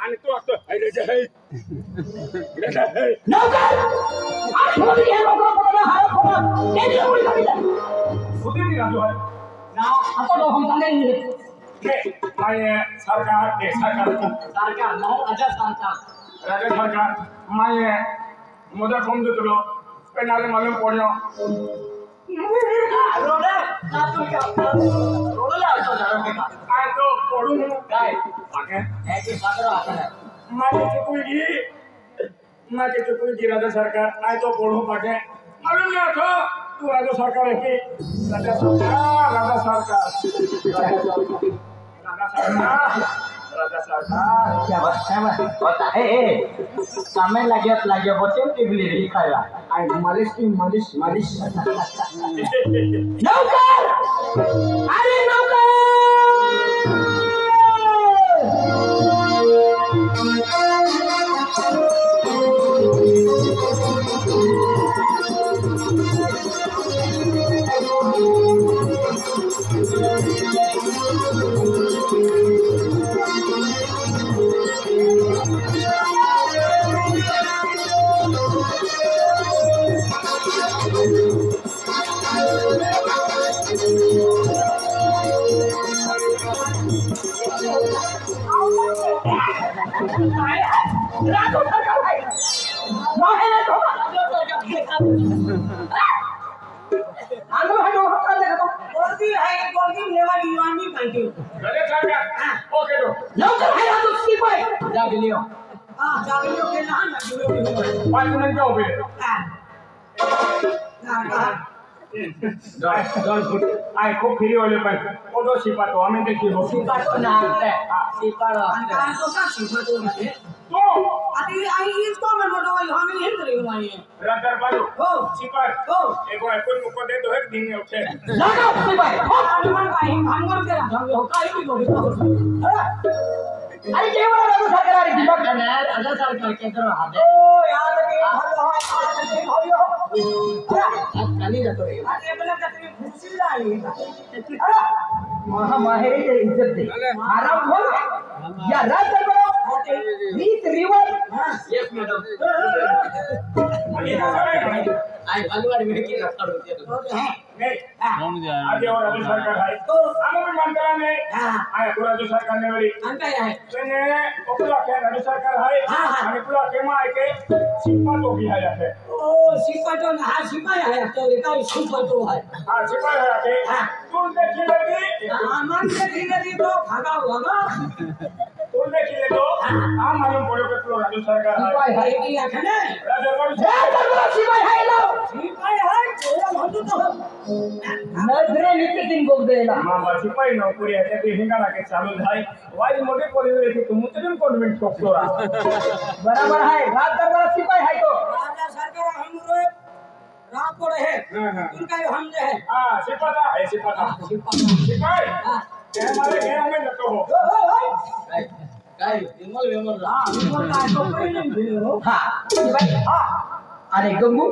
आणि तो असतो अरे जय नौकर आज मोदी के नौकर को हार खोला तेरी उड़ी कर दिया खुदी नहीं राजू है ना आता तो हम जाने नहीं के माये सरकार के सरकार ना राजा सरकार माये मोदा कम दे तो पेनाले मालूम पड़ियो रोडे ना तू क्या रोडे तो जानो के आए तो पड़ू काय आगे है कि पागल आता है माके चुकुगी राजा सरकार आए तो पड़ू पाके मालूम नहीं था तू राजा सरकार है कि राजा सरकार क्या बात होता ए कामे लाग्यो बोचे टिबली री खाया आई मालिश नौकर अरे नौकर राजू सरकार है माहे तो राजू सरकार आंदो हटो हटा दे तो गोल्डी लेवा दीवानी कांटी राजा सरकार ओके तो नौकर है राजू सिपाही जाग लियो के ना पांच मिनट का हो गए जॉन फुट आई को फ्री वाले पर ओडो सिपा तो हमें देखिए हो सिपा तो ना है सिपा तो का सिपा तो है तो अति आई इसको मन मोटो हमें नहीं करे वाली राजा बालू हो सिपा हो एगो अपन मुको दे दो एक दिन में उठे लगा सिपा हो अनुमान का ही भांगर के रंग हो काई भी बोली अरे केवल राजू सरकार री दिमाग है राजा सरकार के करो हाथ ओ याद के भाइयो खाली जातो रे अरे बोला का तुम्ही खुशी लाई अरे महा माहेरी तेरी इज्जत दे आराम बोल या राज दरबार रीत रिवर यस मैडम आई बालूवाड़ी में की रखा होती है नहीं आज और राजा सरकार है तो हमें भी मान करा नहीं आए पूरा जो सरकार ने वाली अंका है ने ओकला के राजा सरकार है हमें पूरा के मां के सिपा तो भी आया है ओ सिपा तो ना सिपा है तो का सिपा तो है हां सिपा है के तुम देखी लगी मन के धीरे तो भागा होगा तुम देखी ले तो हम मालूम पड़ो के पूरा राजा सरकार है सिपा है कि आखने राजा सिपा है लो सिपा है तेरा भंडू तो नजरे नीचे दिन गोग देला मां सिपाही नौकरी है ते हिंगाला के चालू भाई वाली मोटे परिवार के तुम मुतरिम कॉन्वेंट टोकतोरा बराबर है रात दरबार सिपाही है तो राजा सरकार हमरो रात को रहे उनका हम जो है हां सिपाही के हमारे घर में लटो हो काय विमल का तो कोई नहीं हो हां सिपाही अरे गंगू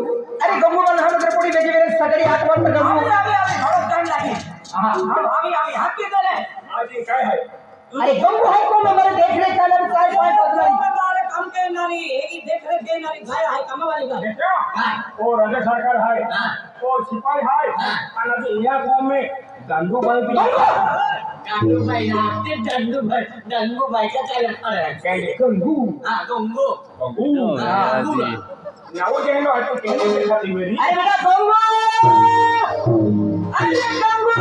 मन हम घर पड़ी बेजे मेरे सगड़ी हाथ वर पे गंगू अबे घोड़ो टर्न लागे हां अभी हाथ के दे आज काय है अरे गंगू है को मगर देख ले चल काय काय बदलाई मारे काम के नारी एगी देख रे के नारी गाय है काम वाली का हां ओ राजा सरकार है ओ सिपाही है अनदी यहां गांव में गंगू भाई भी गंगू भाई नाते गंगू भाई का चल है गंगू हां गंगू हां यावो जेनो है तो केने से खाती मेरी अरे बेटा गंगू अरे गंगू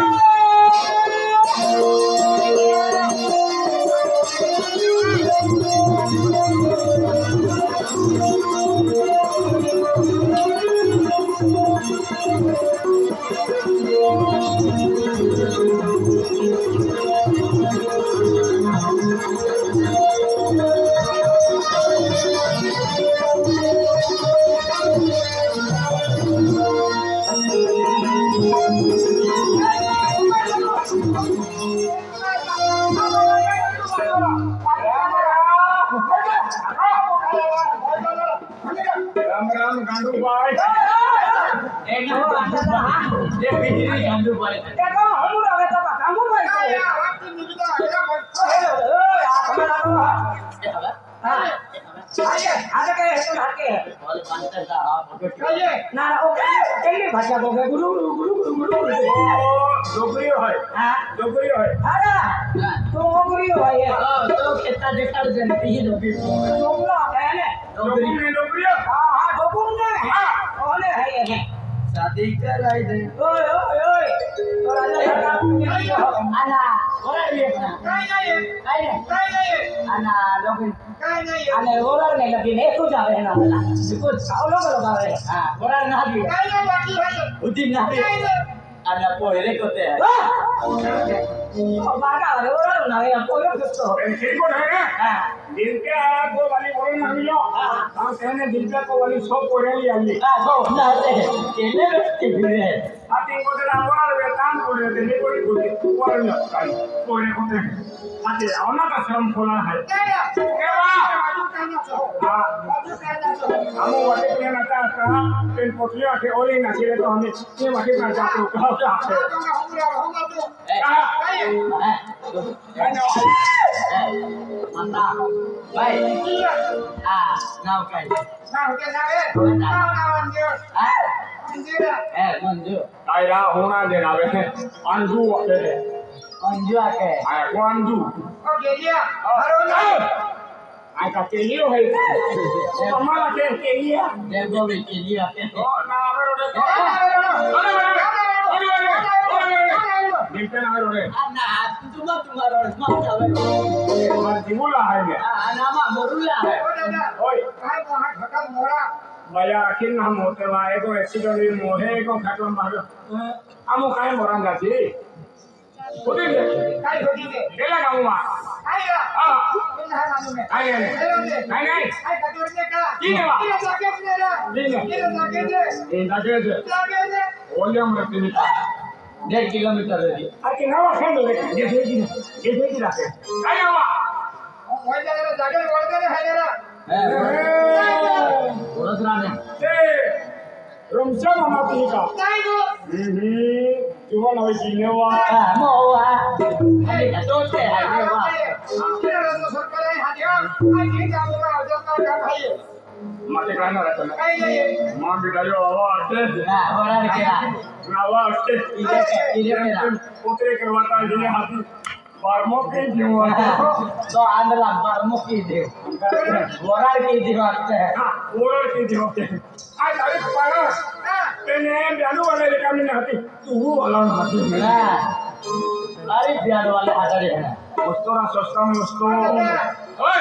राम गांडू भाई एक नो ये बिजली गांडू भाई देखो हम रहे तो गांडू भाई को ada kayak itu hati. All pantai dah foto. Nah, oke, ini baca boga guru. Dogri है हाँ, डोगरी है ada. तो गरी हो ये. Oh, तो कितना देखा जनती ही लोग डोगला है ने. डोगरी डोगरी हाँ, डोगुन ने. ओले है ये. शादी कराई दे ओए. तो राजा सरकार ana. orang dia kan ana लोग ana orang ने लगी ने कुछ आवे ना ना कुछ लोग आवे ah orang nabi udin nabi ada poere kote hai बागा orang ना ये कोई कुछ तो ठीक को है हां दिल के को वाली बोल ना मिलो हम कहने दिल के को वाली सब कोरे ली आली so na de kene besti bile आती को दे आवार वेतन कोरे दे ने कोई कोरे ना काई कोरे कोते आते औना का श्रम खोला है हम वाटे के ना था पेन पोटलिया के ओली ना छिले तो हमें ये वाटे ना जाते हो कहां से mantap baik now kai manju Ayra होना देना वे अंजू वाटे manju ake आया को अंजू आय का केलियो है हमारा केलिया dego bikin dia ना दिलते ना रे anak cuma orang mau cawe और दिमुला है ये nama morula hai ओए भैया आखिर हम होते वाए को एक्सीडेंट में मोहे को खत्म मारो हम काहे मरन जाती होती है देला गाऊंगा हां नहीं की है इन लगे ओलियम रखती है 1.5 kilometer dari आके नवा खेल ले जैसे की रखे काय आवा urus rane ते रमसा मामा पीका जुवा नवे जीनेवा mau ini katote hai dewa माते काय ना रखना मां बेटा जो आवा आते orang kira नावा आते ini kira पोतरे करवाता जिने हाथी बारमो के जीवा so andalam barmu ki de orang ki diwakte हां ओरल के जीवा के आज तारीख पाना तेने ब्यालू वाले काम नहीं हाथी तू वाला हाथी nah ari biar wale ada de na उस्तोरा सस्ता में उस्तो ओए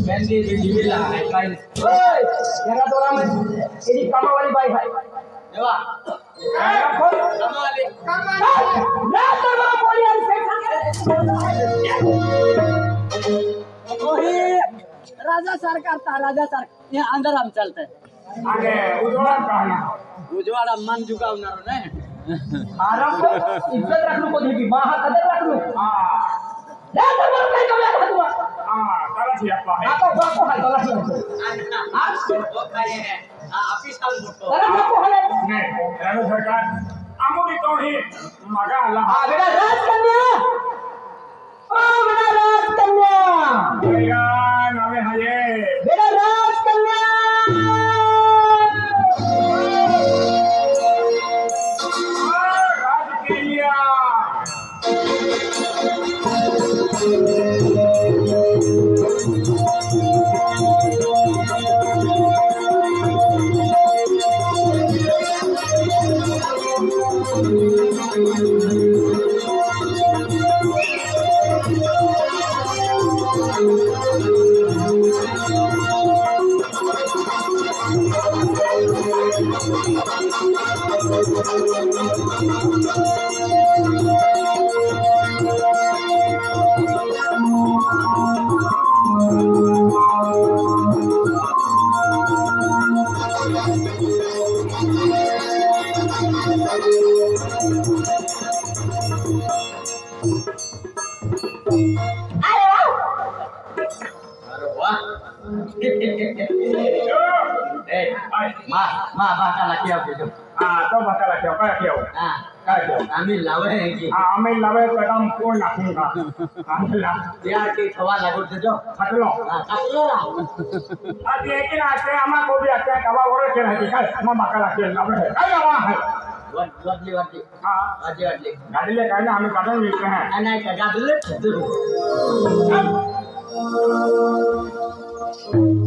mendi bijila lain Oi, jaga orang ini kamar wali baik baik. dewa sama ali Nah, terbawa polian राजा सरकार था राजा सर ये अंदर हम चलते आगे उजवाड़ा कहना उजवाड़ा मन झुकाव ना रे आराम को इज्जत रखनु को दी मां कदर रखनु हां ला terbawa kai kau lihat tu. हां तारा siapa है Apa bapak hal kau lihat. वो खाए हैं ऑफिस हम मोटो Dalam bapak hal. नहीं राणा सरकार आमुदी तो ही मगा अल्लाह Ah, beda राजकन्या. Oh, beda राजकन्या. भैया नामे है Beda राजकन्या. राजकीय अरे वाह ए मा बाका लाकी आप दे तो बताला क्या क्या हां काय क्या आम्ही लावे है की आम्ही लावे कदम कोण नाखूंगा आम्ही ला यार के थवा लागो देजो खाटलो काटलो रा आधी एक ना आते आम्हा को भी आते दवा वर के नाही काय मग बाका लाकी लावे है काय लावा है वाटली हां वाटली गाडीले काय ना आम्ही काढून विकते हैं नाही का गाडीले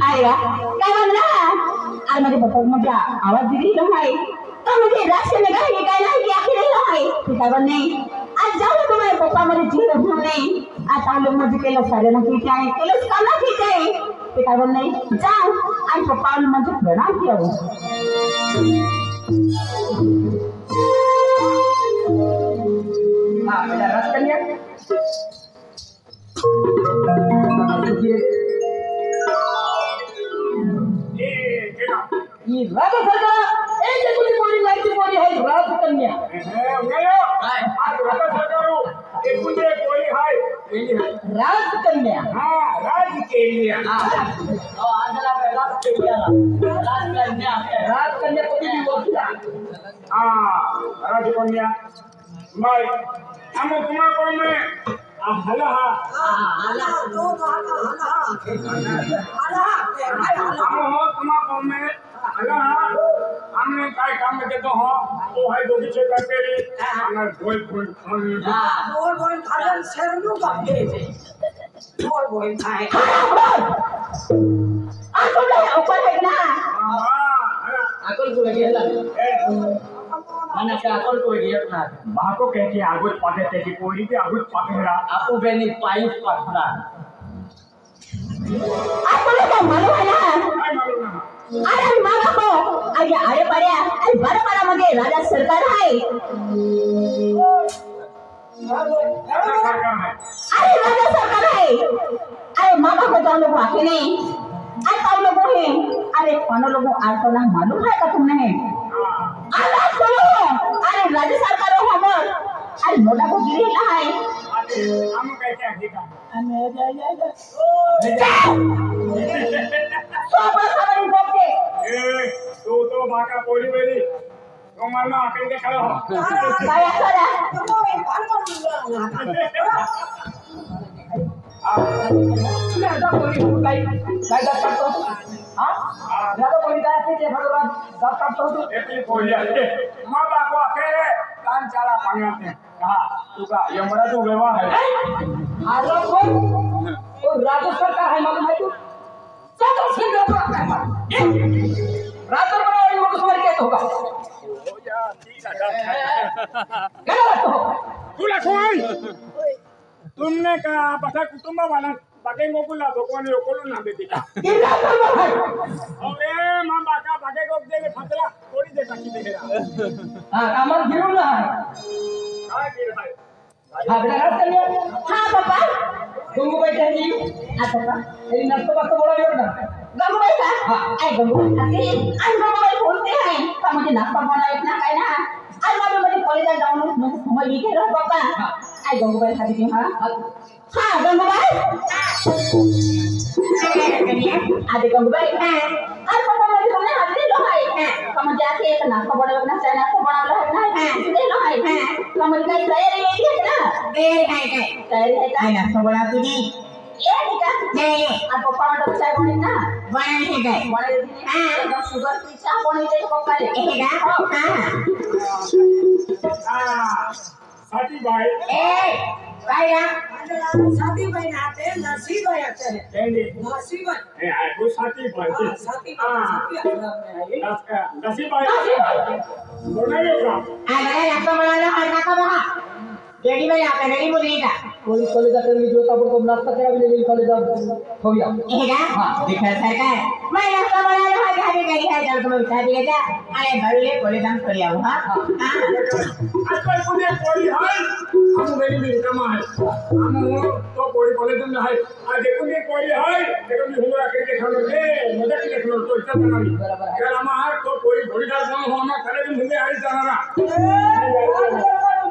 आया काय म्हणला अरे माझे पप्पा म्हणजे आवाज दिली नाही तो म्हणजे राष्ट्र में कहीं काय नाही की आखिर नाही ते काय बनने आज जाऊ तो माझे पप्पा मध्ये जीव घेऊन नाही आता लोक म्हणजे केलं सारे ना की काय केलं काम ना की काय ते काय बनने जाऊ आणि पप्पा म्हणजे प्रणाम केलं हां बेटा रस कन्या ये राजा सरकार एक कुली बोली माहिती बोली है राज कन्या उगयो आज रका सरकारो एकुंडे कोई हाय राज कन्या हां राज केलिया तो आजला राज कन्या राज कन्या कोणी भी बोलला हां राज कन्या भाई हम तुम्हा को में हला आला तो हाला हम हो तुम्हा को में हला हमने काय काम में देतो हो तो है दोगी से करते रे हमर बोल बोल बोल बोल खालन शरणू बापे बोल बोल खाए आठवडे ओपन आहे ना अकल को गेला mana ka akol ko giat na बाको कह के आगुत पाते थे कि कोई भी आगुत पाते रहा aku beni pais patna आठवडे का मालूम आहे ना काय मालूम ना अरे मागा हो अरे पड्या अरे बरं मध्ये राजा सरकार आहे ऐसा सरकार है अरे राजा सरकार है अरे मागा को जाओ लोग आके नहीं अरे तुम लोगों है अरे कौन लोगों आज तो ना मालूम है का तुमने अरे सुनो अरे राजा सरकार हो हमर अरे मोटा को गिरी ना है हम कहते हैं ठीक है सो बड़ा बोलते ए तो बाका बोली मेरी तो मारना आके के खड़ा हो काय करा राजा बोली काय करतो हां राजा बोली काय ते भगवान सब करतो तू एपली बोली आहे मां बाको अकेले कान चाला पाण्यात कहा तुका यमरा तू व्यवहार है आलो कोण तो राजा सरकार है मालूम है तू सदा सिंह राजा बड़ा लोग स्वर के होगा हो जा ठीक है गलत हो तुला कोण तुमने कहा बता कुटुंब वाला बागे गोकुला भगवान योकोलू ना बेटी का अरे मां बाका बागे गोक देले फतला थोड़ी दे बाकी देला हां कामन गिरू ना काय गिर भाई हां बेटा राज कन्या हां पापा गंगू बैठे जी आता तेरी नस्तो बात बोला येऊ ना गंगूबाई का आई गंगूबाई आणि गंगूबाई बोलते आहे का म्हणजे नाश्ता बनायत ना काय ना आई माझ्या मध्ये कॉलेजला जाऊन म्हणजे समज विचार रहा पप्पा आई गंगूबाई खाती ती हां गंगूबाई आधी गंगूबाई आज पप्पा मध्ये तुमने हात दिलो आहे का म्हणजे आता एक नाश्ता बनवला ना चाय नाश्ता बनवला आहे ना दिलो आहे का म्हणजे काही तयारी आहे ना तयारी आहे काय नाश्ता बनवला तुझी ये ठीक है आज पप्पा म्हणतो चाय बनवली ना बनायची काय बनायची हां शुगर फ्री चहा बनवते पप्पा रे हे का हां साथी भाई ए काय ना शादी बहन आते हैं नसीब आते हैं केंगे नसीब ए आय को साथी भाई साथी नसीब भाई बोलायो का अरे नाश्ता बनाना और नाश्ता बना रेडी में आता रेडी मुझे का कोई कॉलेज जाकर मी जो ताबड़ को नाश्ता करा भी ले कॉलेज हो गया ये का हां दिखा सरकार मैं नाश्ता बनाना है गाड़ी गई है जब तुम उठा दिया जा अरे भले कॉलेज हम कर आओ हां आजकल पुणे कोई है हम मेरी भी कमा है हम तो कोई कॉलेज में है आज पुणे कोई है देखो मी हुआ के खानो रे मजा के देखो तो इतना बनावी क्या हम तो कोई घोड़ीदार बन हो हम खरे दिन मुंगे आई जाना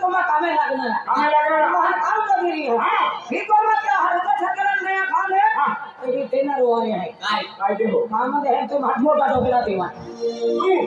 तुम्हारा कामे लगना कामे लगना तुम्हारा काम कर रही हो हां ठीक और मत क्या हल्का छकरा नया खाने हां ये ट्रेनर हुआ है काय देखो आम्हाला हे तो भात मोठा डोकला तेव्हा तू